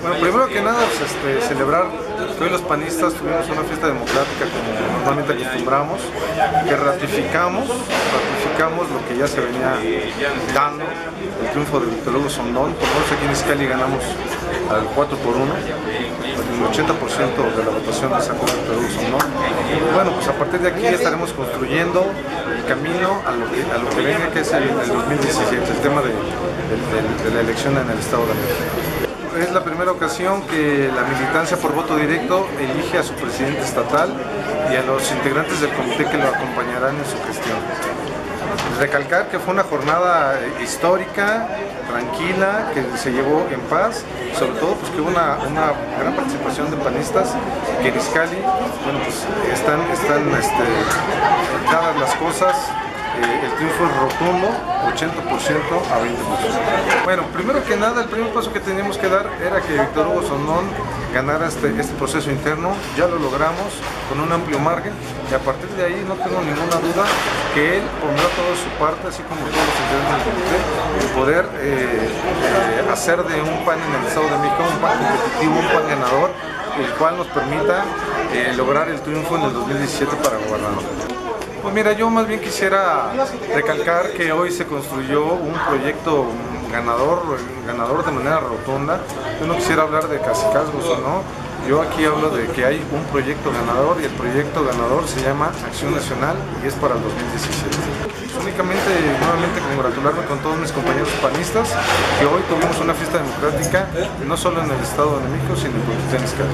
Bueno, primero que nada, celebrar que hoy los panistas tuvimos una fiesta democrática como normalmente acostumbramos, que ratificamos lo que ya se venía dando, el triunfo de Víctor Hugo Sondón. Por lo menos aquí en Izcalli ganamos al 4-1, el 80% de la votación la sacó Víctor Hugo Sondón. Bueno, pues a partir de aquí estaremos construyendo el camino a lo que venga, que es el 2017, el tema de la elección en el Estado de México. Es la primera ocasión que la militancia por voto directo elige a su presidente estatal y a los integrantes del comité que lo acompañarán en su gestión. Recalcar que fue una jornada histórica, tranquila, que se llevó en paz, sobre todo pues que hubo una gran participación de panistas, que en Izcalli, bueno, pues están dadas las cosas. El triunfo es rotundo, 80% a 20%. Bueno, primero que nada, el primer paso que teníamos que dar era que Víctor Hugo Sondón ganara este proceso interno. Ya lo logramos con un amplio margen y a partir de ahí no tengo ninguna duda que él pondrá toda su parte, así como todos los integrantes del comité, en poder hacer de un PAN en el Estado de México un PAN competitivo, un PAN ganador, el cual nos permita lograr el triunfo en el 2017 para gobernador. Pues mira, yo más bien quisiera recalcar que hoy se construyó un proyecto ganador de manera rotunda. Yo no quisiera hablar de cacicazgos o no, yo aquí hablo de que hay un proyecto ganador y el proyecto ganador se llama Acción Nacional y es para el 2017. Únicamente, nuevamente congratularme con todos mis compañeros panistas, que hoy tuvimos una fiesta democrática, no solo en el Estado de México, sino en Izcalli.